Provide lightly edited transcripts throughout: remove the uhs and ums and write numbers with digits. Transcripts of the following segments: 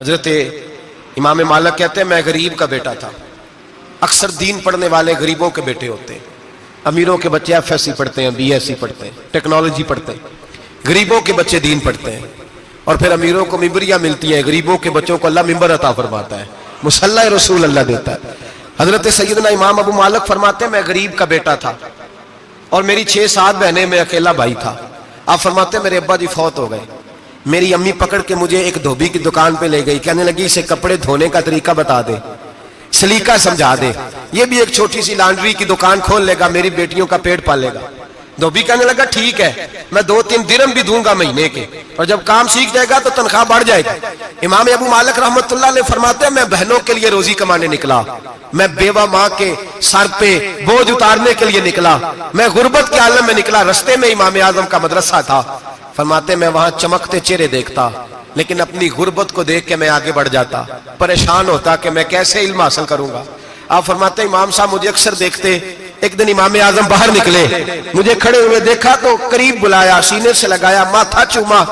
حضرت امام مالک کہتے ہیں میں غریب کا بیٹا تھا. اکثر دین پڑھنے والے غریبوں کے بیٹے ہوتے ہیں. امیروں کے بچے ایف ایس سی پڑھتے ہیں, بی ایس سی پڑھتے ہیں, ٹیکنالوجی پڑھتے ہیں. غریبوں کے بچے دین پڑھتے ہیں اور پھر امیروں کو ممبریاں ملتی ہیں. غریبوں کے بچوں کو اللہ ممبر عطا فرماتا ہے, مصلی رسول اللہ دیتا ہے. حضرت سیدنا امام ابو مالک فرماتے ہیں میں غریب کا بیٹا تھا اور میری 6-7 بہنیں, میں اکیلا بھائی تھا. آپ فرماتے ہیں میرے ابا جی فوت ہو گئے. میری امی پکڑ کے مجھے ایک دھوبی کی دکان پہ لے گئی, کہنے لگی اسے کپڑے دھونے کا طریقہ بتا دے, سلیقہ سمجھا دے, یہ بھی ایک چھوٹی سی لانڈری کی دکان کھول لے گا, میری بیٹیوں کا پیٹ پالے گا. دھوبی کہنے لگا ٹھیک ہے, میں 2-3 درہم بھی دوں گا مہینے کے, اور جب کام سیکھ جائے گا تو تنخواہ بڑھ جائے گی. امام ابو مالک رحمت اللہ علیہ فرماتے ہیں میں بہنوں کے لیے روزی کمانے نکلا, میں بیوہ ماں کے سر پہ بوجھ اتارنے کے لیے نکلا, میں غربت کے عالم میں نکلا. رستے میں امام اعظم کا مدرسہ تھا. فرماتے میں وہاں چمکتے چہرے دیکھتا, لیکن اپنی غربت کو دیکھ کے میں آگے بڑھ جاتا, پریشان ہوتا کہ میں کیسے علم حاصل کروں گا. آپ فرماتے امام صاحب مجھے اکثر دیکھتے. ایک دن امام اعظم باہر نکلے, مجھے کھڑے ہوئے دیکھا تو قریب بلایا, سینے سے لگایا, ماتھا چوما.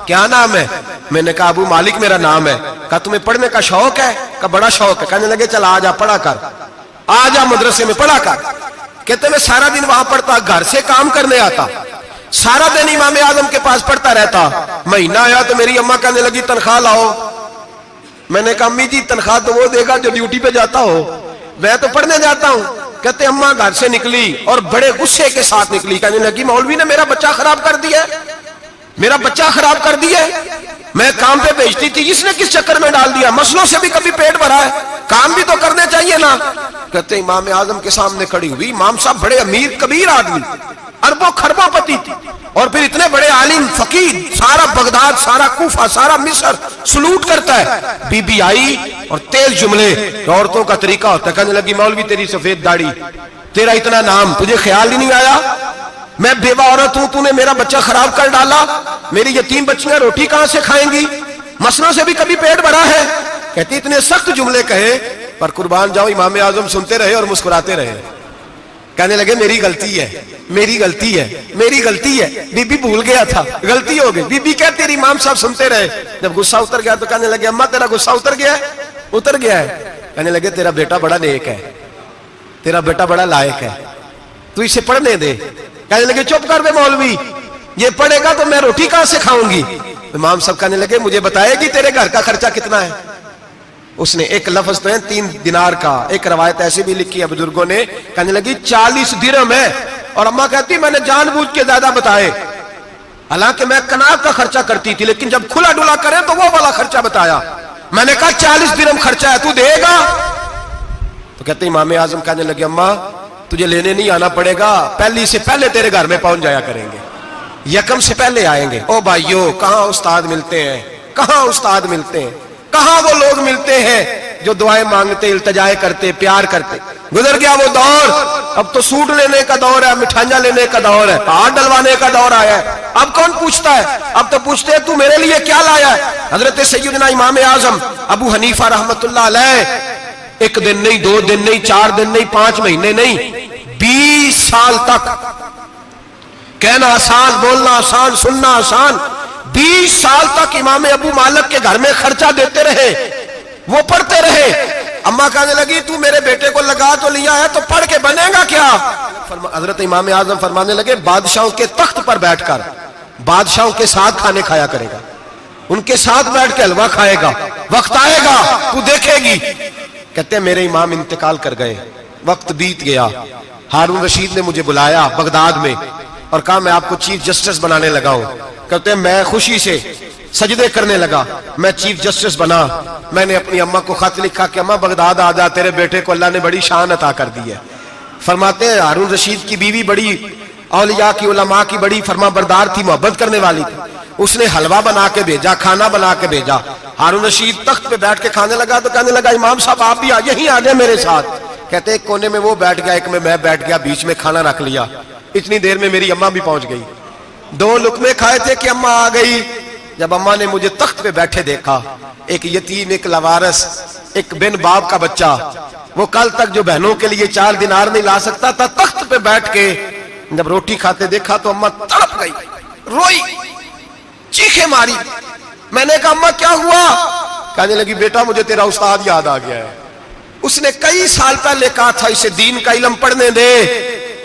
کیا نام ہے؟ میں نے کہا ابو مالک میرا نام ہے. کہا تمہیں پڑھنے کا شوق ہے؟ کہا بڑا شوق ہے. کہنے لگے چل آ جا پڑھا کر, آ جا مدرسے میں پڑھا کر. کہتے میں سارا دن وہاں پڑھتا, گھر سے کام کرنے آتا, سارا دن امام اعظم کے پاس پڑھتا رہتا. مہینہ آیا تو میری اماں کہنے لگی تنخواہ لاؤ. میں نے کہا امی جی تنخواہ تو وہ دے گا جو ڈیوٹی پہ جاتا ہو, میں تو پڑھنے جاتا ہوں. کہتے اماں گھر سے نکلی اور بڑے غصے کے ساتھ نکلی, کہنے لگی مولوی نے میرا بچہ خراب کر دیا, میرا بچہ خراب کر دیا. میں کام پہ بھیجتی تھی, اس نے کس چکر میں ڈال دیا, مسلوں سے بھی کبھی پیٹ بھرا ہے, کام بھی تو کرنے چاہیے نا. کہتے امام اعظم کے سامنے کھڑی ہوئی. امام صاحب بڑے امیر کبیر آدمی, اربوں خربوں پتی تھی, اور پھر اتنے بڑے عالم فقیر, سارا بغداد, سارا کوفہ, سارا مصر سلوٹ کرتا ہے. بی بی آئی اور تیز جملے, عورتوں کا طریقہ ہوتا ہے. کہنے لگی مولوی تیری سفید داڑھی, تیرا اتنا نام, تجھے خیال ہی نہیں آیا میں بیوہ عورت ہوں, تو نے میرا بچہ خراب کر ڈالا, میری یتیم بچیاں روٹی کہاں سے کھائیں گی, مسلوں سے بھی کبھی پیٹ بھرا ہے. کہتی اتنے سخت جملے کہے, پر قربان جاؤ امام اعظم سنتے رہے اور مسکراتے رہے. کہنے لگے میری غلطی ہے, میری غلطی ہے, میری غلطی ہے, بی بی بھول گیا تھا, غلطی ہو گئی. بی بی کہتے تیری امام صاحب سنتے رہے. جب غصہ اتر گیا تو کہنے لگے اماں تیرا غصہ اتر گیا ہے؟ اتر گیا ہے. کہنے لگے تیرا بیٹا بڑا نیک ہے, تیرا بیٹا بڑا لائق ہے, تو اسے پڑھنے دے. کہنے لگے چپ کر بے مولوی, یہ پڑھے گا تو میں روٹی کہاں سے کھاؤں گی. امام صاحب کہنے لگے مجھے بتائے گی تیرے گھر کا خرچہ کتنا ہے. اس نے ایک لفظ تو ہے 3 دینار کا, ایک روایت ایسی بھی لکھی ہے بزرگوں نے, کہنے لگی 40 درہم ہے. اور اماں کہتی میں نے جان بوجھ کے زیادہ بتائے, حالانکہ میں کناب کا خرچہ کرتی تھی, لیکن جب کھلا ڈلا کرے تو وہ والا خرچہ بتایا. میں نے کہا 40 درہم خرچہ ہے, تو دے گا؟ تو کہتے امام اعظم کہنے لگے اماں تجھے لینے نہیں آنا پڑے گا, پہلی سے پہلے تیرے گھر میں پہنچ جایا کریں گے, یکم سے پہلے آئیں گے. او بھائیو کہاں استاد ملتے ہیں, کہاں استاد ملتے ہیں, کہاں وہ لوگ ملتے ہیں جو دعائیں مانگتے, التجائے کرتے, پیار کرتے. گزر گیا وہ دور, اب تو سوٹ لینے کا دور ہے, مٹھائیاں لینے کا دور ہے, ہاتھ ڈلوانے کا دور آیا ہے. اب کون پوچھتا ہے, اب تو پوچھتے ہیں تو میرے لیے کیا لایا ہے. حضرت سیدنا امام اعظم ابو حنیفہ رحمت اللہ علیہ 1 دن نہیں, 2 دن نہیں, 4 دن نہیں, 5 مہینے نہیں, 20 سال تک, کہنا آسان, بولنا آسان, سننا آسان, 20 سال تک امام ابو مالک کے گھر میں خرچہ دیتے رہے, وہ پڑھتے رہے. اماں کہنے لگی تو میرے بیٹے کو لگا تو لیا ہے, تو پڑھ کے بنے گا کیا. حضرت امام اعظم فرمانے لگے بادشاہوں کے تخت پر بیٹھ کر بادشاہوں کے ساتھ کھانے کھایا کرے گا, ان کے ساتھ بیٹھ کے حلوہ کھائے گا, وقت آئے گا تو دیکھے گی. کہتے ہیں میرے امام انتقال کر گئے, وقت بیت گیا. ہارون رشید نے مجھے بلایا بغداد میں اور کہا میں آپ کو چیف جسٹس بنانے لگا ہوں. کہتے ہیں میں خوشی سے سجدے کرنے لگا, میں چیف جسٹس بنا. میں نے اپنی اماں کو خط لکھا کہ اماں بغداد آ جا, تیرے بیٹے کو اللہ نے بڑی شان عطا کر دی ہے. فرماتے ہیں ہارون رشید کی بیوی بڑی اولیاء کی, علماء کی بڑی فرما بردار تھی, محبت کرنے والی تھی. اس نے حلوہ بنا کے بھیجا, کھانا بنا کے بھیجا. ہارون رشید تخت پہ بیٹھ کے کھانے لگا تو کہنے لگا امام صاحب آپ بھی یہیں آ جائیں میرے ساتھ. کہتے ایک کونے میں وہ بیٹھ گیا, ایک میں بیٹھ گیا, بیچ میں کھانا رکھ لیا. اتنی دیر میں میری اماں بھی پہنچ گئی. 2 لقمے کھائے تھے کہ اماں آ گئی. جب اماں نے مجھے تخت پہ بیٹھے دیکھا, ایک یتیم, ایک لاوارث, ایک بن باپ کا بچہ, وہ کل تک جو بہنوں کے لیے 4 دینار نہیں لا سکتا تھا, تخت پہ بیٹھ کے جب روٹی کھاتے دیکھا تو اماں تڑپ گئی, روئی, چیخیں ماری. میں نے کہا اماں کیا ہوا؟ کہنے لگی بیٹا مجھے تیرا استاد یاد آ گیا ہے، اس نے کئی سال پہلے کہا تھا اسے دین کا علم پڑھنے دے،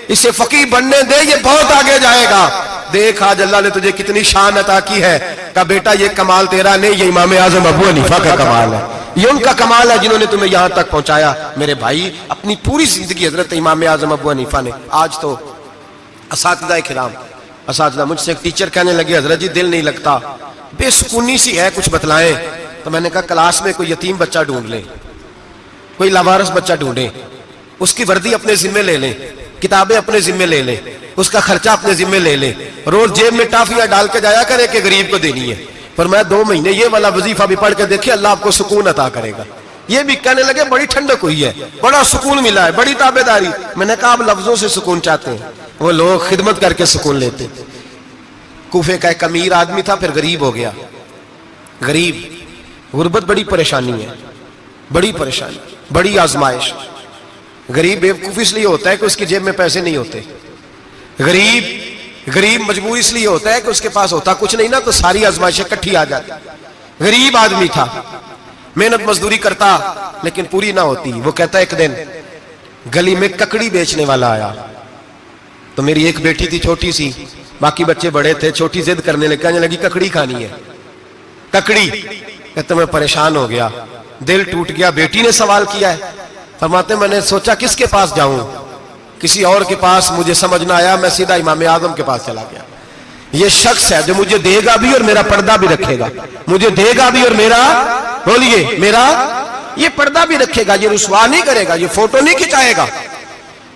اسے فقیہ بننے دے، یہ بہت آگے جائے گا۔ دیکھ آج اللہ نے تجھے کتنی شان عطا کی ہے۔ کہا بیٹا یہ کمال تیرا نہیں، یہ امام اعظم ابو حنیفہ کا کمال ہے، یہ ان کا کمال ہے جنہوں نے تمہیں یہاں تک پہنچایا۔ میرے بھائی اپنی پوری زندگی حضرت امام اعظم ابو حنیفہ نے، آج تو اساتذہ کرام، اساتذہ مجھ سے ایک ٹیچر کہنے لگے حضرت جی دل نہیں لگتا، بے سکونی سی ہے، کچھ بتلائیں۔ تو میں نے کہا کلاس میں کوئی یتیم بچہ ڈھونڈ لیں، کوئی لاوارث بچہ ڈھونڈیں، اس کی وردی اپنے ذمے لے لیں، کتابیں اپنے ذمے لے لیں، اس کا خرچہ اپنے ذمے لے لیں، روز جیب میں ٹافیاں ڈال کے جایا کرے کہ غریب کو دینی ہے۔ پر میں 2 مہینے یہ والا وظیفہ بھی پڑھ کے دیکھے، اللہ آپ کو سکون عطا کرے گا۔ یہ بھی کہنے لگے بڑی ٹھنڈک ہوئی ہے، بڑا سکون ملا ہے، بڑی تابعداری۔ میں نے کہا آپ لفظوں سے سکون چاہتے ہیں، وہ لوگ خدمت کر کے سکون لیتے۔ کوفے کا ایک امیر آدمی تھا، پھر غریب ہو گیا۔ غریب، غربت بڑی پریشانی ہے، بڑی پریشانی، بڑی آزمائش۔ غریب بیوقوف اس لیے ہوتا ہے کہ اس کی جیب میں پیسے نہیں ہوتے، غریب مجبور اس لیے ہوتا ہے کہ اس کے پاس ہوتا کچھ نہیں نا، تو ساری آزمائشیں کٹھی آ جاتی۔ غریب آدمی تھا، محنت مزدوری کرتا لیکن پوری نہ ہوتی۔ وہ کہتا ایک دن گلی میں ککڑی بیچنے والا آیا، تو میری ایک بیٹی تھی چھوٹی سی، باقی بچے بڑے تھے، چھوٹی ضد کرنے لگی، کہنے لگی ککڑی کھانی ہے، ککڑی۔ کہتے میں پریشان ہو گیا، دل ٹوٹ گیا، بیٹی نے سوال کیا ہے۔ فرماتے میں نے سوچا کس کے پاس جاؤں، کسی اور کے پاس مجھے سمجھ نہ آیا، میں سیدھا امام اعظم کے پاس چلا گیا۔ یہ شخص ہے جو مجھے دے گا بھی اور میرا پردہ بھی رکھے گا، مجھے دے گا بھی اور میرا، بولیے، میرا یہ پردہ بھی رکھے گا، یہ رسوا نہیں کرے گا، یہ فوٹو نہیں کھچائے گا،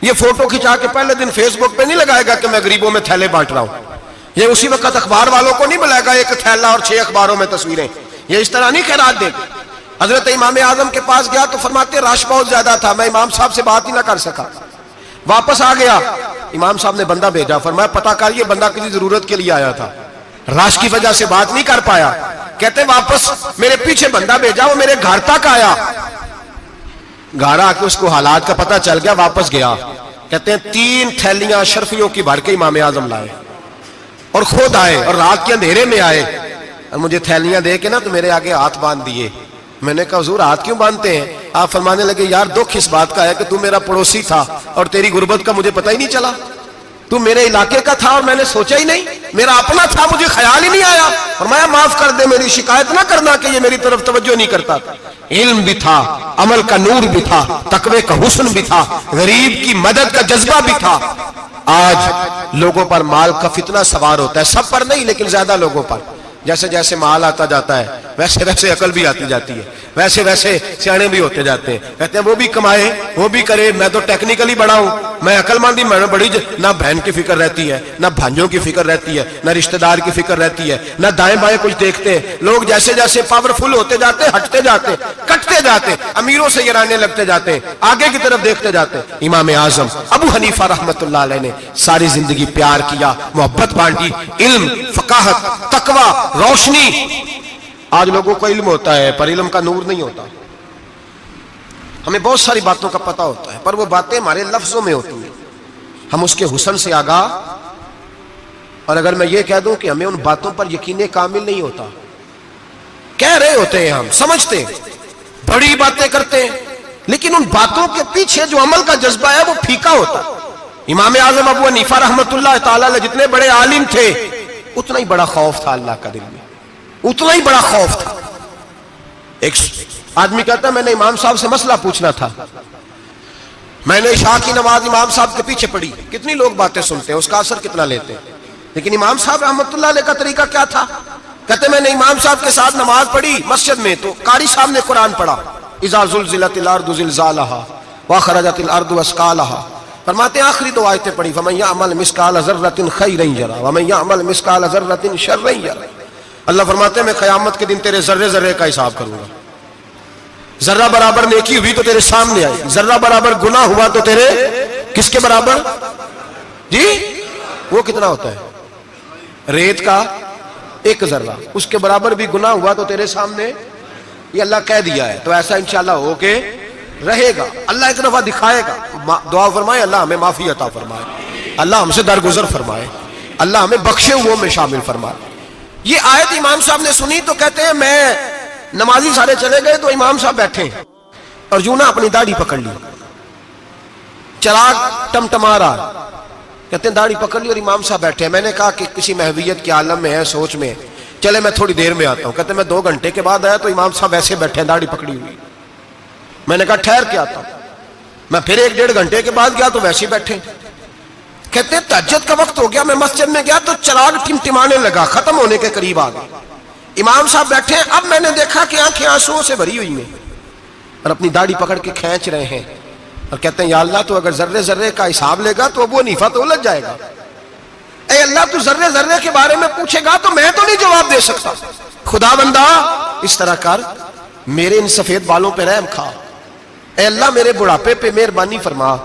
یہ فوٹو کھچا کے پہلے دن فیس بک پہ نہیں لگائے گا کہ میں غریبوں میں تھیلے بانٹ رہا ہوں، یہ اسی وقت اخبار والوں کو نہیں بلائے گا ایک تھیلا اور 6 اخباروں میں تصویریں، یہ اس طرح نہیں خیرات دے گا۔ حضرت امام اعظم کے پاس گیا تو فرماتے رش بہت زیادہ تھا، میں امام صاحب سے بات ہی نہ کر سکا، واپس آ گیا۔ امام صاحب نے بندہ بھیجا، فرمایا پتہ کر یہ بندہ کسی ضرورت کے لیے آیا تھا، رش کی وجہ سے بات نہیں کر پایا۔ کہتے واپس میرے پیچھے بندہ بھیجا، وہ میرے گھر تک آیا، گھر آ کے اس کو حالات کا پتہ چل گیا، واپس گیا۔ کہتے ہیں 3 تھیلیاں اشرفیوں کی بھر کے امام اعظم لائے اور خود آئے اور رات کے اندھیرے میں آئے اور مجھے تھیلیاں دے کے نا تو میرے آگے ہاتھ باندھ دیے۔ میں نے کہا حضور ہاتھ کیوں باندھتے ہیں؟ آپ فرمانے لگے یار دکھ اس بات کا ہے کہ تو میرا پڑوسی تھا اور تیری غربت کا مجھے پتہ ہی نہیں چلا، تو میرے علاقے کا تھا اور میں نے سوچا ہی نہیں، میرا اپنا تھا مجھے خیال ہی نہیں آیا۔ فرمایا معاف کر دے، میری شکایت نہ کرنا کہ یہ میری طرف توجہ نہیں کرتا تھا۔ علم بھی تھا، عمل کا نور بھی تھا، تقوی کا حسن بھی تھا، غریب کی مدد کا جذبہ بھی تھا۔ آج لوگوں پر مال کا فتنہ سوار ہوتا ہے، سب پر نہیں لیکن زیادہ لوگوں پر۔ جیسے جیسے مال آتا جاتا ہے ویسے ویسے عقل بھی آتی جاتی ہے، ویسے ویسے سیانے بھی ہوتے جاتے ہیں۔ کہتے ہیں وہ بھی کمائے وہ بھی کرے، میں تو ٹیکنیکلی بڑا ہوں، میں عقل مندی، میں نے بڑی نہ بہن کی فکر رہتی ہے، نہ بھانجوں کی فکر رہتی ہے، نہ رشتہ دار کی فکر رہتی ہے، نہ دائیں بائیں کچھ دیکھتے ہیں۔ لوگ جیسے جیسے پاورفل ہوتے جاتے ہٹتے جاتے، کٹتے جاتے، امیروں سے گرانے لگتے جاتے، آگے کی طرف دیکھتے جاتے۔ امام اعظم ابو حنیفہ رحمۃ اللہ علیہ نے ساری زندگی پیار کیا، محبت بانٹی، علم، فقاہت، تقوی، روشنی۔ آج لوگوں کو علم ہوتا ہے پر علم کا نور نہیں ہوتا، ہمیں بہت ساری باتوں کا پتہ ہوتا ہے پر وہ باتیں ہمارے لفظوں میں ہوتی ہیں، ہم اس کے حسن سے آگاہ۔ اور اگر میں یہ کہہ دوں کہ ہمیں ان باتوں پر یقین کامل نہیں ہوتا، کہہ رہے ہوتے ہیں، ہم سمجھتے ہیں، بڑی باتیں کرتے ہیں، لیکن ان باتوں کے پیچھے جو عمل کا جذبہ ہے وہ پھیکا ہوتا ہے۔ امام اعظم ابو حنیفہ رحمۃ اللہ تعالی علیہ جتنے بڑے عالم تھے اتنا ہی بڑا خوف تھا اللہ کا دل میں، اتنا ہی بڑا خوف تھا۔ ایک آدمی کہتا ہے میں نے امام صاحب سے مسئلہ پوچھنا تھا، میں نے عشاء کی نماز امام صاحب کے پیچھے پڑھی، کتنی لوگ باتیں سنتے ہیں، اس کا اثر کتنا لیتے ہیں، لیکن امام صاحب رحمۃ اللہ علیہ کا طریقہ کیا تھا؟ کہتے میں نے امام صاحب کے ساتھ نماز پڑھی مسجد میں، تو قاری صاحب نے قرآن پڑھا، اذا زلزلت الارض زلزالها واخرجت الارض اثقالها، فرماتے ہیں آخری 2 آیتیں پڑھی، فمن يعمل مثقال ذرۃ خیرا یرہ ومن يعمل مثقال ذرۃ شرا یرہ۔ اللہ فرماتے ہیں میں قیامت کے دن تیرے ذرے ذرے کا حساب کروں گا، ذرہ برابر نیکی ہوئی تو تیرے سامنے آئی، ذرہ برابر گناہ ہوا تو تیرے کس کے برابر؟ جی وہ کتنا ہوتا ہے؟ ریت کا 1 ذرہ، اس کے برابر بھی گناہ ہوا تو تیرے سامنے، یہ اللہ کہہ دیا ہے، تو ایسا انشاءاللہ ہو کے رہے گا۔ اللہ ایک دفعہ دکھائے گا، دعا فرمائے اللہ ہمیں معافی عطا فرمائے، اللہ ہم سے درگزر فرمائے، اللہ ہمیں بخشے ہوئوں میں شامل فرمائے۔ یہ آیت امام صاحب نے سنی تو کہتے ہیں میں نمازی سارے چلے گئے تو امام صاحب بیٹھے اور یوں نہ اپنی داڑھی پکڑ لی, چراغ ٹمٹما رہا, کہتے ہیں داڑھی پکڑ لی اور امام صاحب بیٹھے. میں نے کہا کہ کسی محویت کے عالم میں ہے, سوچ میں, چلے میں تھوڑی دیر میں آتا ہوں. کہتے ہیں میں 2 گھنٹے کے بعد آیا تو امام صاحب ایسے بیٹھے ہیں داڑھی پکڑی ہوئی. میں نے کہا ٹھہر کے آتا ہوں. میں پھر 1-1.5 گھنٹے کے بعد گیا تو ویسے بیٹھے. کہتے ہیں تہجد کا وقت ہو گیا, میں مسجد میں گیا تو چراغ ٹمٹمانے لگا, ختم ہونے کے قریب آ گیا. امام صاحب بیٹھے, اب میں نے دیکھا کہ آنکھیں آنسوؤں سے بھری ہوئی ہیں اور اپنی داڑھی پکڑ کے کھینچ رہے ہیں اور کہتے ہیں یا اللہ تو اگر ذرے ذرے کا حساب لے گا تو ابو حنیفہ تو الجھ جائے گا. اے اللہ تو ذرے ذرے کے بارے میں پوچھے گا تو میں تو نہیں جواب دے سکتا. خدا بندہ اس طرح کر, میرے ان سفید بالوں پہ رحم کھا. اے اللہ میرے بڑھاپے پہ مہربانی فرما,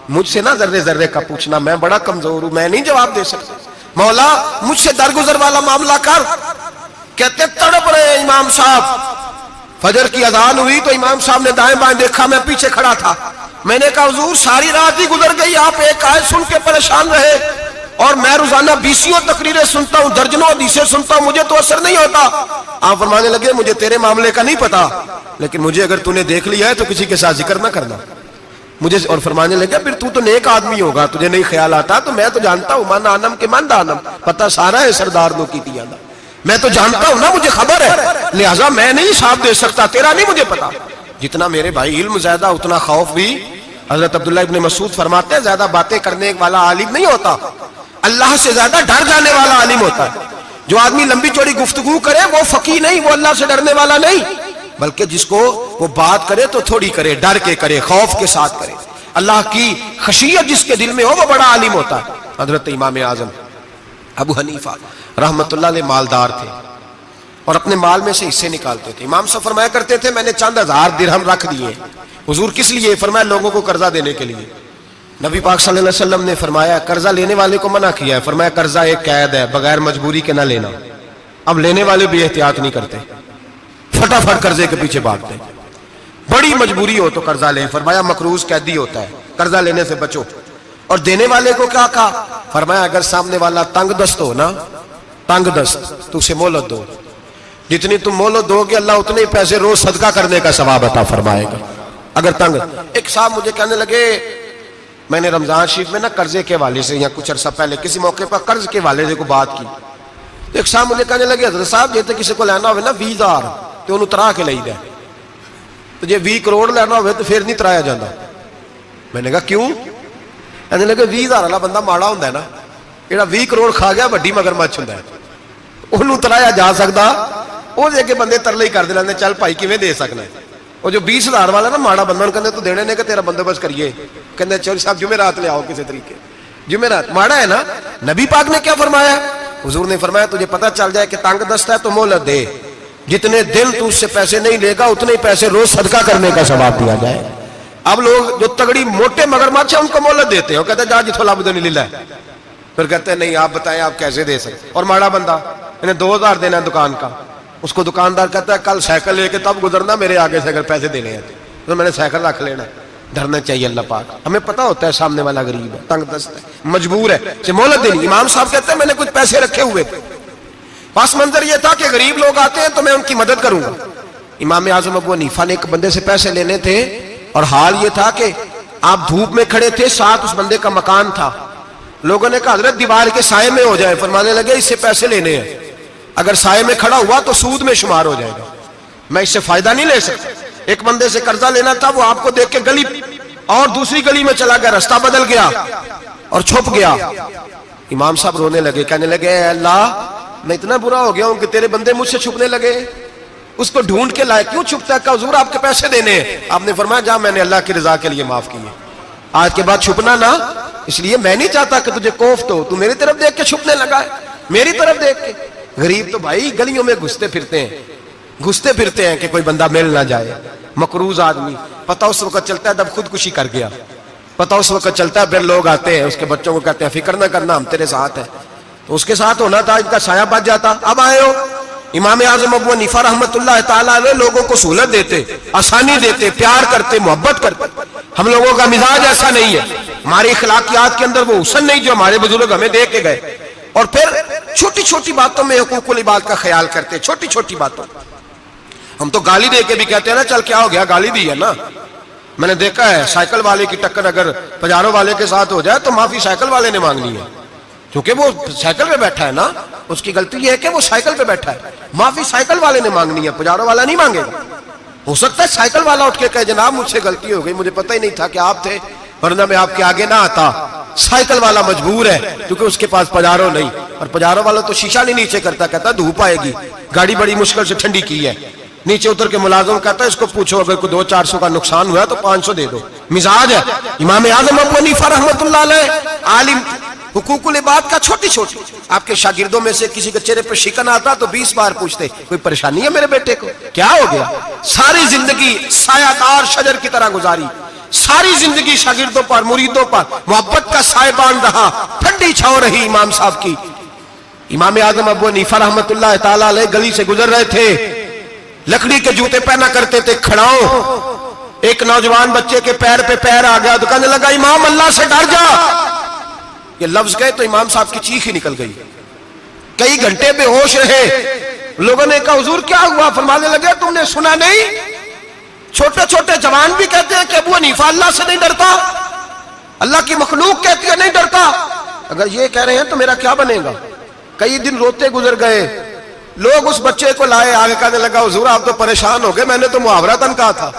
مجھ سے نہ ذرے ذرے کا پوچھنا, میں بڑا کمزور ہوں, میں نہیں جواب دے سکتا. مولا مجھ سے درگزر والا معاملہ کر. کہتے تڑپ رہے ہیں امام صاحب. فجر کی اذان ہوئی تو امام صاحب نے دائیں بائیں دیکھا, میں پیچھے کھڑا تھا. میں نے کہا حضور ساری رات ہی گزر گئی, آپ ایک آیت سن کے پریشان رہے اور میں روزانہ 20 تقریریں سنتا ہوں, درجنوں حدیثیں سنتا ہوں, مجھے تو اثر نہیں ہوتا. آپ فرمانے لگے مجھے تیرے معاملے کا نہیں پتا, لیکن مجھے اگر تو نے دیکھ لیا ہے تو کسی کے ساتھ ذکر نہ کرنا مجھے. اور فرمانے لگے پھر تو نیک آدمی ہوگا, تجھے نہیں خیال آتا, تو میں تو جانتا ہوں من آنم کے من دانم, پتہ سارا ہے سردار دو کی تیانا, میں تو جانتا ہوں نا, مجھے خبر ہے, لہٰذا میں نہیں حساب دے سکتا, تیرا نہیں مجھے پتا. جتنا میرے بھائی علم زیادہ اتنا خوف بھی. حضرت عبداللہ ابن مسعود فرماتے ہیں زیادہ باتیں کرنے والا عالم نہیں ہوتا, اللہ سے زیادہ ڈر جانے والا عالم ہوتا ہے. جو آدمی لمبی چوڑی گفتگو کرے وہ فقیہ نہیں, وہ اللہ سے ڈرنے والا نہیں, بلکہ جس کو وہ بات کرے تو تھوڑی کرے, ڈر کے کرے, خوف کے ساتھ کرے. اللہ کی خشیت جس کے دل میں ہو وہ بڑا عالم ہوتا ہے. حضرت امام اعظم ابو حنیفہ رحمت اللہ علیہ مالدار تھے اور اپنے مال میں سے حصے نکالتے تھے. امام صاحب فرمایا کرتے تھے میں نے چند 1000 درہم رکھ دیے. حضور کس لیے؟ فرمایا لوگوں کو قرضہ دینے کے لیے. نبی پاک صلی اللہ علیہ وسلم نے فرمایا قرضہ لینے والے کو منع کیا ہے, فرمایا قرضہ ایک قید ہے, بغیر مجبوری کے نہ لینا. اب لینے والے بھی احتیاط نہیں کرتے, فٹافٹ قرضے کے پیچھے بھاگتے. بڑی مجبوری ہو تو قرضہ لیں, فرمایا مقروض قیدی ہوتا ہے, قرضہ لینے سے بچو. اور دینے والے کو کیا کہا؟ فرمایا اگر سامنے والا تنگ دست ہو نا, تنگ دست, تو اسے مہلت دو. جتنی تم مہلت دو گے اللہ اتنے ہی پیسے روز صدقہ کرنے کا ثواب عطا فرمائے گا. اگر تنگ. ایک صاحب مجھے کہنے لگے, میں نے رمضان شریف میں نا قرضے کے حوالے سے یا کچھ عرصہ پہلے کسی موقع پر قرض کے حوالے سے کو بات کی. ایک صاحب مجھے کہنے لگے حضرت صاحب جیسے کسی کو لینا ہوئے نا 20,000 تو انہوں ترا کے لئی دے, تو جی 20 کروڑ لینا ہوئے تو پھر نہیں ترایا جاتا. میں نے کہا کیوں؟ کہنے لگے 20,000 والا بندہ ماڑا ہوتا ہے نا, جہاں 20 کروڑ کھا گیا وڈی مگرمچھ ہوتا ہے, انہوں ترایا جا سکتا, وہ دے کے بندے ترلے ہی کر دے, چل بھائی کیویں دے سکنا ہے. وہ جو 20,000 والا نا ماڑا بندہ کہتے تو دینے نے کہ تیرا بندوبست کریے, کہتے چل صاحب جمعرات لے آؤ کسی طریقے. جمعرات ماڑا ہے نا. نبی پاک نے کیا فرمایا؟ حضور نے فرمایا تجھے پتہ چل جائے کہ تنگ دست ہے تو مہلت دے, جتنے دن تو اس سے پیسے نہیں لے گا اتنے ہی پیسے روز صدقہ کرنے کا ثواب دیا جائے. اب لوگ جو تگڑی موٹے مگرمچھ ہیں ان کو مہلت دیتے ہیں, وہ کہتے ہیں جا جتھوں لب نہیں لے, پھر کہتے ہیں نہیں آپ بتائیں آپ کیسے دے سکتے. اور ماڑا بندہ انہیں 2,000 دینا ہے دکان کا, اس کو دکاندار کہتا ہے کل سائیکل لے کے تب گزرنا میرے آگے سے اگر پیسے دینے ہیں تو میں نے سائیکل رکھ لینا. ڈرنا چاہیے اللہ پاک, ہمیں پتہ ہوتا ہے سامنے والا غریب ہے, تنگ دست ہے, مجبور ہے, اسے مہلت دینی. امام صاحب کہتے ہیں میں نے کچھ پیسے رکھے ہوئے تھے, پس منظر یہ تھا کہ غریب لوگ آتے ہیں تو میں ان کی مدد کروں گا. امام اعظم ابو حنیفہ نے ایک بندے سے پیسے لینے تھے اور حال یہ تھا کہ آپ دھوپ میں کھڑے تھے, ساتھ اس بندے کا مکان تھا. لوگوں نے کہا حضرت دیوار کے سائے میں ہو جائے. فرمانے لگے اس سے پیسے لینے ہیں, اگر سائے میں کھڑا ہوا تو سود میں شمار ہو جائے گا, میں اس سے فائدہ نہیں لے سکتا. ایک بندے سے قرضہ لینا تھا, وہ آپ کو دیکھ کے گلی اور دوسری گلی میں چلا گیا, راستہ بدل گیا اور چھپ گیا. امام صاحب رونے لگے, کہنے لگے اے اللہ میں اتنا برا ہو گیا ہوں کہ تیرے بندے مجھ سے چھپنے لگے. اس کو ڈھونڈ کے لائے, کیوں چھپتا ہے؟ کہا حضور آپ کے پیسے دینے ہیں. آپ نے فرمایا جا میں نے اللہ کی رضا کے لیے معاف کیے, آج کے بعد چھپنا نہ, اس لیے میں نہیں چاہتا کہ تجھے کوفت ہو, تو میری طرف دیکھ کے چھپنے لگا ہے, میری طرف دیکھ کے. غریب تو بھائی گلیوں میں گھستے پھرتے ہیں کہ کوئی بندہ مل نہ جائے. مقروض آدمی پتہ اس وقت چلتا ہے جب خودکشی کر گیا, پتہ اس وقت چلتا ہے پھر لوگ آتے ہیں اس کے بچوں کو کہتے ہیں فکر نہ کرنا ہم تیرے ساتھ ہیں, تو اس کے ساتھ ہونا تھا, ان کا سایہ بچ جاتا. اب آئے ہو امام اعظم ابو حنیفہ رحمت اللہ تعالیٰ علیہ لوگوں کو سہولت دیتے, آسانی دیتے, پیار کرتے, محبت کرتے. ہم لوگوں کا مزاج ایسا نہیں ہے, ہماری اخلاقیات کے اندر وہ حسن نہیں جو ہمارے بزرگ ہمیں دے کے گئے. اور پھر چھوٹی چھوٹی باتوں میں حقوق العباد کا خیال کرتے, چھوٹی چھوٹی باتوں. ہم تو گالی دے کے بھی کہتے ہیں نا چل کیا ہو گیا, گالی دی ہے نا. میں نے دیکھا ہے سائیکل والے کی ٹکر اگر پجارو والے کے ساتھ ہو جائے تو معافی سائیکل والے نے مانگنی ہے, کیونکہ وہ سائیکل پہ بیٹھا ہے نا, اس کی غلطی یہ ہے کہ وہ سائیکل پہ بیٹھا ہے. معافی سائیکل والے نے مانگنی ہے, پجارو والا نہیں مانگے گا. ہو سکتا ہے سائیکل والا اٹھ کے کہے جناب مجھ سے غلطی ہو گئی, مجھے پتہ ہی نہیں تھا کہ آپ تھے, ورنہ میں آپ کے آگے نہ آتا. سائیکل والا مجبور ہے کیونکہ اس کے پاس پجارو نہیں, اور پجارو والا تو شیشہ نہیں نیچے کرتا, کہتا دھوپ آئے گی, گاڑی بڑی مشکل سے ٹھنڈی کی ہے. نیچے اتر کے ملازم کہتا ہے اس کو پوچھو اگر کوئی 200-400 کا نقصان ہوا تو 500 دے دو. مزاج ہے. امام اعظم ابو حنیفہ رحمۃ اللہ علیہ عالم, حقوق العباد کا چھوٹی چھوٹی. آپ کے شاگردوں میں سے کسی کے چہرے پہ شکن آتا تو 20 بار پوچھتے کوئی پریشانی ہے میرے بیٹے کو, کیا ہو گیا. ساری زندگی سایہ دار شجر کی طرح گزاری, ساری زندگی شاگردوں پر مریدوں پر محبت کا سائبان رہا, ٹھنڈی چھاؤں رہی امام صاحب کی. امام اعظم ابو حنیفہ رحمۃ اللہ تعالی علیہ گلی سے گزر رہے تھے, لکڑی کے جوتے پہنا کرتے تھے, کھڑاؤں. ایک نوجوان بچے کے پیر پہ پیر آ گیا تو کہنے لگا امام اللہ سے ڈر جا. یہ لفظ گئے تو امام صاحب کی چیخ ہی نکل گئی. کئی گھنٹے بے ہوش رہے. لوگوں نے کہا حضور کیا ہوا؟ فرمانے لگے تم نے سنا نہیں, چھوٹے چھوٹے جوان بھی کہتے ہیں کہ ابو حنیفہ اللہ سے نہیں ڈرتا, اللہ کی مخلوق کہتی ہے نہیں ڈرتا. اگر یہ کہہ رہے ہیں تو میرا کیا بنے گا. کئی دن روتے گزر گئے. لوگ اس بچے کو لائے, آگے کہنے لگا حضور آپ تو پریشان ہو گئے, میں نے تو محاورتاً کہا تھا,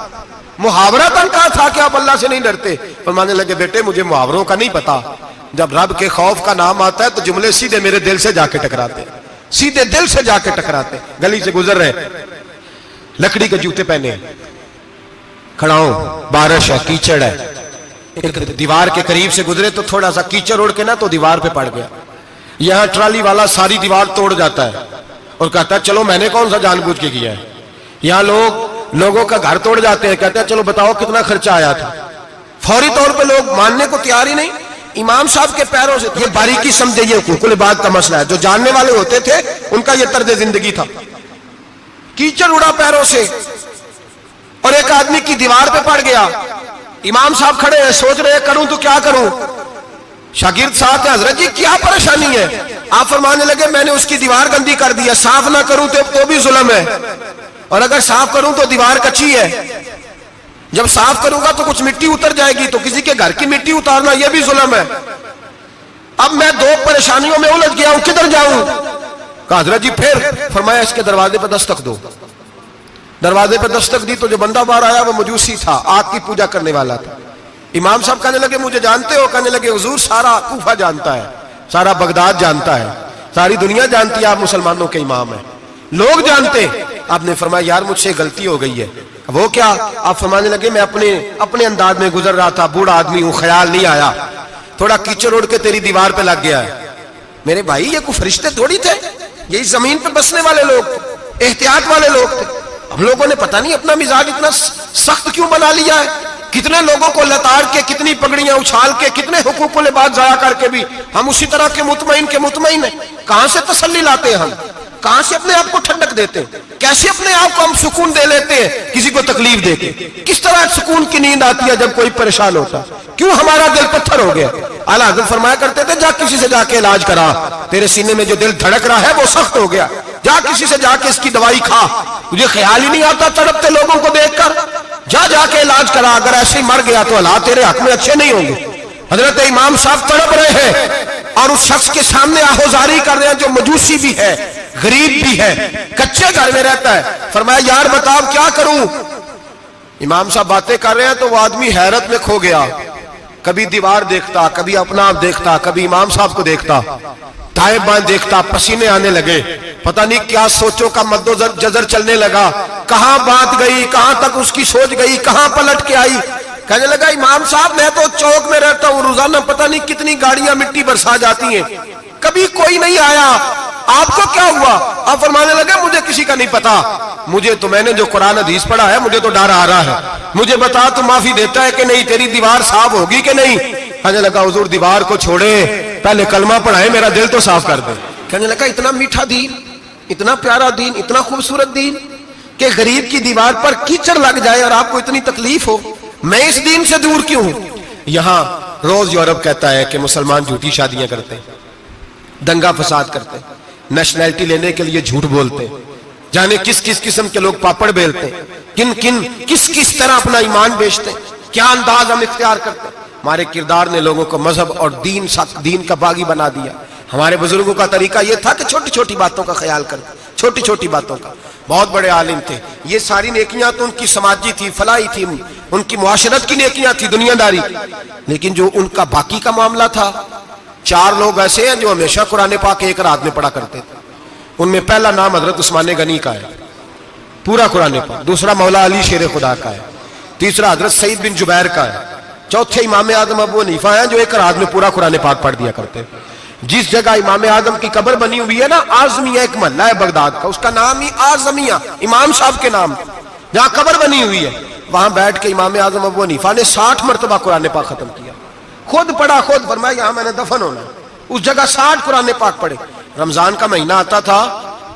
محاورتاً کہا تھا کہ آپ اللہ سے نہیں ڈرتے. فرمانے لگے بیٹے مجھے محاوروں کا نہیں پتا, جب رب کے خوف کا نام آتا ہے تو جملے سیدھے میرے دل سے جا کے ٹکراتے, سیدھے دل سے جا کے ٹکراتے. گلی سے گزر رہے, لکڑی کے جوتے پہنے, کھڑاؤں, بارش ہے, کیچڑ ہے. ایک دیوار کے قریب سے گزرے تو تھوڑا سا کیچڑ اڑ کے نا تو دیوار پہ پڑ گیا. یہاں ٹرالی والا ساری دیوار توڑ جاتا ہے اور کہتا ہے چلو میں نے کون سا جان بوجھ کے کیا ہے. یہاں لوگوں کا گھر توڑ جاتے ہیں, کہتے ہیں چلو بتاؤ کتنا خرچہ آیا تھا. فوری طور پہ لوگ ماننے کو تیار ہی نہیں. امام صاحب کے پیروں سے, یہ باریکی سمجھے, یہ حقوق العباد کا مسئلہ ہے. جو جاننے والے ہوتے تھے ان کا یہ طرز زندگی تھا. کیچڑ اڑا پیروں سے اور ایک آدمی کی دیوار پہ پڑ گیا. امام صاحب کھڑے ہیں, سوچ رہے کروں تو کیا کروں. شاگرد ساتھ ہے, حضرت جی کیا پریشانی ہے؟ آپ فرمانے لگے میں نے اس کی دیوار گندی کر دی ہے, صاف نہ کروں تو بھی ظلم ہے, اور اگر صاف کروں تو دیوار کچی ہے. جب صاف کروں گا تو کچھ مٹی اتر جائے گی, تو کسی کے گھر کی مٹی اتارنا یہ بھی ظلم ہے. اب میں دو پریشانیوں میں الجھ گیا ہوں, کدھر جاؤں؟ کہا حضرت جی پھر. فرمایا اس کے دروازے پہ دستک دو. دروازے پہ دستک دی تو جو بندہ باہر آیا وہ مجوسی تھا, آگ کی پوجا کرنے والا تھا. امام صاحب کہنے لگے مجھے جانتے ہو؟ کہنے لگے حضور سارا کوفہ جانتا ہے, سارا بغداد جانتا ہے, ساری دنیا جانتی ہے آپ مسلمانوں کے امام ہیں, لوگ جانتے. آپ نے فرمایا یار مجھ سے غلطی ہو گئی ہے. وہ کیا؟ آپ فرمانے لگے میں اپنے انداز میں گزر رہا تھا, بوڑھا آدمی ہوں, خیال نہیں آیا, تھوڑا کیچڑ اڑ کے تیری دیوار پہ لگ گیا ہے. میرے بھائی یہ کوئی فرشتے تھوڑی تھے, یہی زمین پہ بسنے والے لوگ تھے, احتیاط والے لوگ تھے. ہم لوگوں نے پتہ نہیں اپنا مزاج اتنا سخت کیوں بنا لیا ہے. کتنے لوگوں کو لتاڑ کے, کتنی پگڑیاں اچھال کے, کتنے حقوق العباد ضائع کر کے بھی ہم اسی طرح کے مطمئن ہیں. کہاں سے تسلی لاتے ہیں ہم, کہاں سے اپنے آپ کو ٹھنڈک دیتے ہیں, کیسے اپنے آپ کو ہم سکون دے لیتے ہیں کسی کو تکلیف دے کے. کس طرح سکون کی نیند آتی ہے جب کوئی پریشان ہوتا, کیوں ہمارا دل پتھر ہو گیا. اعلیٰ حضرت فرمایا کرتے تھے جا کسی سے جا کے علاج کرا, تیرے سینے میں جو دل دھڑک رہا ہے وہ سخت ہو گیا, جا کسی سے جا کے اس کی دوائی کھا, تجھے خیال ہی نہیں آتا تڑپتے لوگوں کو دیکھ کر, جا کے علاج کرا, اگر ایسے ہی مر گیا تو حالات تیرے حق میں اچھے نہیں ہوں گے. حضرت امام صاحب تڑپ رہے ہیں اور اس شخص کے سامنے آہوزاری کر رہے ہیں جو مجوسی بھی ہے, غریب بھی ہے, کچے گھر میں رہتا ہے. فرمایا یار بتاؤ کیا کروں. امام صاحب باتیں کر رہے ہیں تو وہ آدمی حیرت میں کھو گیا, کبھی دیوار دیکھتا, کبھی اپنا آپ دیکھتا, کبھی امام صاحب کو دیکھتا, دائیں بائیں دیکھتا, پسینے آنے لگے, پتہ نہیں کیا سوچوں کا مد و جزر چلنے لگا, کہاں بات گئی, کہاں تک اس کی سوچ گئی, کہاں پلٹ کے آئی. کہنے لگا امام صاحب میں تو چوک میں رہتا ہوں, روزانہ پتہ نہیں کتنی گاڑیاں مٹی برسا جاتی ہیں, کبھی کوئی نہیں آیا, آپ کو کیا ہوا؟ آپ فرمانے لگے مجھے کسی کا نہیں پتا, مجھے تو میں نے جو قرآن حدیث پڑھا ہے مجھے تو ڈر آ رہا ہے, مجھے بتا تو معافی دیتا ہے کہ نہیں, تیری دیوار صاف ہوگی کہ نہیں. کہنے لگا حضور دیوار کو چھوڑے, پہلے کلمہ پڑھائے, میرا دل تو صاف کر دے. کہنے لگا اتنا میٹھا دین, اتنا پیارا دین, اتنا خوبصورت دین کہ غریب کی دیوار پر کیچڑ لگ جائے اور آپ کو اتنی تکلیف ہو, میں اس دین سے دور کیوں ہوں. یہاں روز یورپ کہتا ہے کہ مسلمان جھوٹی شادیاں کرتے ہیں, دنگا فساد کرتے ہیں, نیشنلٹی لینے کے لیے جھوٹ بولتے ہیں, جانے کس کس قسم کے لوگ پاپڑ بیلتے ہیں، کس کس طرح اپنا ایمان بیچتے ہیں، کیا انداز ہم اختیار کرتے ہیں۔ ہمارے کردار نے لوگوں کو مذہب اور دین کا باغی بنا دیا۔ ہمارے بزرگوں کا طریقہ یہ تھا کہ چھوٹی چھوٹی باتوں کا خیال کرتے، چھوٹی چھوٹی باتوں کا۔ بہت بڑے عالم تھے، یہ ساری نیکیاں تو ان کی سماجی تھی، فلاحی تھی، ان کی معاشرت کی نیکیاں تھی، دنیا داری، لیکن جو ان کا باقی کا معاملہ تھا، 4 لوگ ایسے ہیں جو ہمیشہ قرآن پاک ایک رات میں پڑھا کرتے تھے۔ ان میں پہلا نام حضرت عثمان غنی کا ہے، پورا قرآن پاک۔ دوسرا مولا علی شیر خدا کا ہے۔ تیسرا حضرت سعید بن جبیر کا ہے۔ چوتھے امام اعظم ابو حنیفہ ہیں جو ایک رات میں پورا قرآن پاک پڑھ دیا کرتے ہیں۔ جس جگہ امام اعظم کی قبر بنی ہوئی ہے نا، اعظمیہ ایک محلہ ہے بغداد کا، اس کا نام ہی اعظمیہ، امام صاحب کے نام، جہاں قبر بنی ہوئی ہے، وہاں بیٹھ کے امام اعظم ابو حنیفہ نے 60 مرتبہ قرآن پاک ختم کیا، خود پڑھا، خود فرمایا یہاں میں نے دفن ہونا ہے۔ اس جگہ 60 قرآن پاک پڑھے۔ رمضان کا مہینہ آتا تھا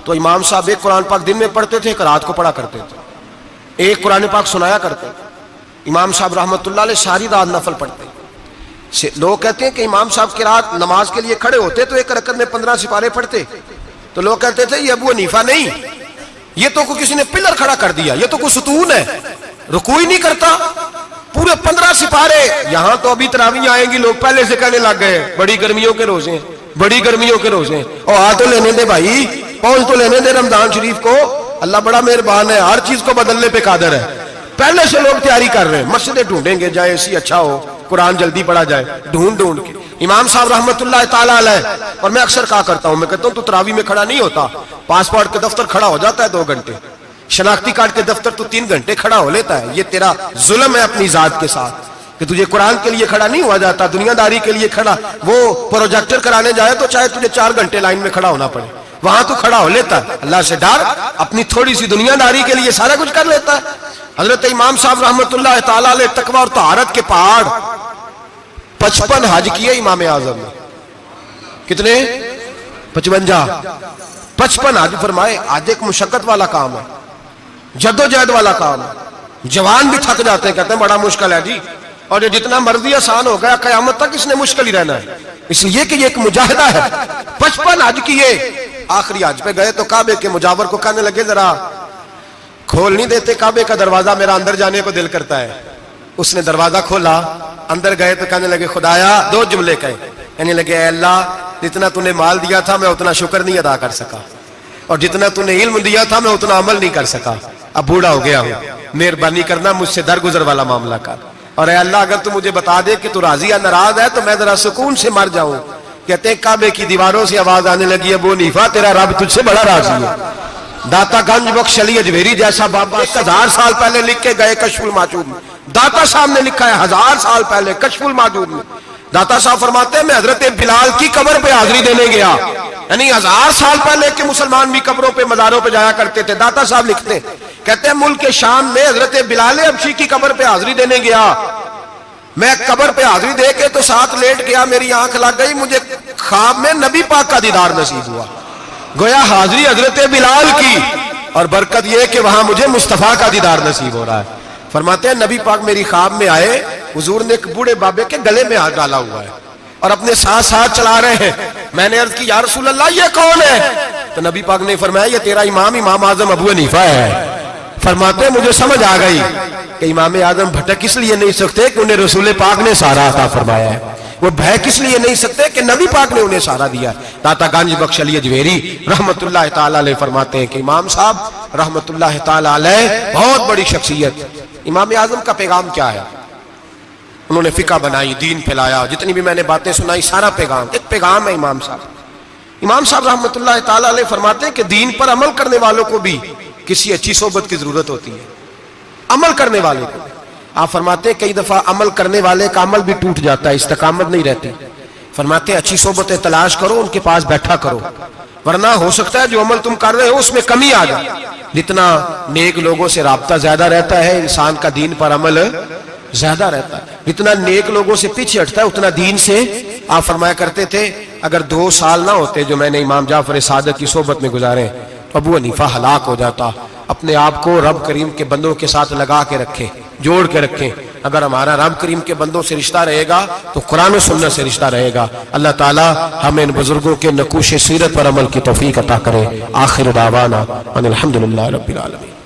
تو امام صاحب ایک قرآن پاک دن میں پڑھتے تھے، ایک رات کو پڑھا کرتے تھے، ایک قرآن پاک سنایا کرتے تھے۔ امام صاحب رحمۃ اللہ علیہ ساری رات نفل پڑھتے۔ لوگ کہتے ہیں کہ امام صاحب کی رات نماز کے لیے کھڑے ہوتے تو ایک رکعت میں 15 سپارے پڑھتے، تو لوگ کہتے تھے یہ ابو حنیفہ نہیں، یہ تو کسی نے پلر کھڑا کر دیا، یہ تو کوئی ستون ہے، رکوع ہی نہیں کرتا، پورے 15 سپارے۔ یہاں تو ابھی تراویح آئیں گی، لوگ پہلے سے کہنے لگ گئے بڑی گرمیوں کے روزے، بڑی گرمیوں کے روزے، اور آ تو لینے دے بھائی، پہنچ تو لینے دے رمضان شریف کو، اللہ بڑا مہربان ہے، ہر چیز کو بدلنے پہ قادر ہے۔ پہلے سے لوگ تیاری کر رہے ہیں، مسجدیں ڈھونڈیں گے جائے اسی اچھا ہو، قرآن جلدی پڑھا جائے، ڈھونڈ کے۔ امام صاحب رحمۃ اللہ تعالیٰ علیہ، اور میں اکثر کہا کرتا ہوں، میں کہتا ہوں تو تراویح میں کھڑا نہیں ہوتا، پاسپورٹ کے دفتر کھڑا ہو جاتا ہے 2 گھنٹے، شناختی کارڈ کے دفتر تو 3 گھنٹے کھڑا ہو لیتا ہے۔ یہ تیرا ظلم ہے اپنی ذات کے ساتھ کہ تجھے قرآن کے لیے کھڑا نہیں ہوا جاتا، دنیا داری کے لیے کھڑا، وہ پروجیکٹر کرانے جائے تو چاہے تجھے 4 گھنٹے لائن میں کھڑا ہونا پڑے، وہاں تو کھڑا ہو لیتا ہے۔ اللہ سے ڈر، اپنی تھوڑی سی دنیا داری کے لیے سارا کچھ کر لیتا ہے۔ حضرت امام صاحب رحمۃ اللہ تعالیٰ علیہ تقویٰ اور طہارت کے پہاڑ 55 حج کیے امام اعظم نے۔ کتنے؟ 55 حج فرمائے۔ آج ایک مشقت والا کام ہے، جدوجہد والا کام ہے، جوان بھی تھک جاتے ہیں، کہتے ہیں بڑا مشکل ہے جی، اور یہ جتنا مرضی آسان ہو گیا قیامت تک اس نے مشکل ہی رہنا ہے، اس لیے کہ یہ ایک مجاہدہ ہے۔ 55 حج کیے۔ آخری حج پہ گئے تو کعبے کے مجاور کو کہنے لگے ذرا کھول نہیں دیتے کعبے کا دروازہ، میرا اندر جانے کو دل کرتا ہے۔ اس نے دروازہ کھولا، اندر گئے تو کہنے لگے خدایا، 2 جملے کہے، کہنے لگے اے اللہ، جتنا تو نے مال دیا تھا میں اتنا شکر نہیں ادا کر سکا، اور جتنا تو نے علم دیا تھا میں اتنا عمل نہیں کر سکا، اب بوڑھا ہو گیا ہوں، مہربانی کرنا مجھ سے درگزر والا معاملہ کر، اور اے اللہ اگر تو مجھے بتا دے کہ تو راضی یا ناراض ہے تو میں ذرا سکون سے مر جاؤں۔ کہتے ہیں کعبے کی دیواروں سے آواز آنے لگی، ابو حنیفہ تیرا رب تجھ سے بڑا راضی ہے۔ داتا گنج بخش علی اجمیری جیسا بابا 1000 سال پہلے لکھ کے گئے کشف الماجود میں، داتا صاحب نے لکھا ہے 1000 سال پہلے کشف الماجود میں۔ داتا صاحب فرماتے ہیں میں حضرت بلال کی قبر پہ حاضری دینے گیا، یعنی 1000 سال پہلے کے مسلمان بھی قبروں پہ مزاروں پہ جایا کرتے تھے۔ داتا صاحب لکھتے ہیں، کہتے ہیں ملک شام میں حضرت بلال حبشی کی قبر پہ حاضری دینے گیا، میں قبر پہ حاضری دے کے تو ساتھ لیٹ گیا، میری آنکھ لگ گئی، مجھے خواب میں نبی پاک کا دیدار نصیب ہوا، گویا حاضری حضرت بلال کی، اور برکت یہ کہ وہاں مجھے مصطفیٰ کا دیدار نصیب ہو رہا ہے۔ فرماتے ہیں نبی پاک میری خواب میں آئے، حضور نے ایک بوڑھے بابے کے گلے میں ہاتھ ڈالا ہوا ہے اور اپنے ساتھ چلا رہے ہیں۔ میں نے عرض کی یا رسول اللہ یہ کون ہے؟ تو نبی پاک نے فرمایا یہ تیرا امام اعظم ابو حنیفہ ہے۔ فرماتے ہیں مجھے سمجھ آ گئی کہ امام اعظم بھٹک اس لیے نہیں سکتے کہ انہیں رسول پاک نے سارا عطا فرمایا ہے، وہ بہک اس لیے نہیں سکتے کہ نبی پاک نے انہیں سارا دیا۔ داتا گنج بخش علی اجمیری رحمت اللہ تعالی علیہ فرماتے ہیں کہ امام صاحب رحمت اللہ تعالی علیہ بہت بڑی شخصیت۔ امام اعظم کا پیغام کیا ہے؟ انہوں نے فقہ بنائی، دین پھیلایا، جتنی بھی میں نے باتیں سنائی سارا پیغام، ایک پیغام ہے امام صاحب۔ امام صاحب رحمت اللہ تعالی علیہ فرماتے ہیں کہ دین پر عمل کرنے والوں کو بھی کسی اچھی صحبت کی ضرورت ہوتی ہے، عمل کرنے والے کو۔ آپ فرماتے ہیں کئی دفعہ عمل کرنے والے کا عمل بھی ٹوٹ جاتا ہے، استقامت نہیں رہتی۔ فرماتے ہیں اچھی صحبتیں تلاش کرو، ان کے پاس بیٹھا کرو، ورنہ ہو سکتا ہے جو عمل تم کر رہے ہو اس میں کمی آ جائے۔ جتنا نیک لوگوں سے رابطہ زیادہ رہتا ہے انسان کا دین پر عمل زیادہ رہتا ہے، جتنا نیک لوگوں سے پیچھے ہٹتا ہے اتنا دین سے۔ آپ فرمایا کرتے تھے اگر 2 سال نہ ہوتے جو میں نے امام جعفر صادق کی صحبت میں گزارے تو ابو حنیفہ ہلاک ہو جاتا۔ اپنے آپ کو رب کریم کے بندوں کے ساتھ لگا کے رکھیں، جوڑ کے رکھیں، اگر ہمارا رب کریم کے بندوں سے رشتہ رہے گا تو قرآن و سنت سے رشتہ رہے گا. اللہ تعالی ہمیں ان بزرگوں کے نقوش سیرت پر عمل کی توفیق عطا کرے. آخر دعوانا ان الحمدللہ رب العالمین.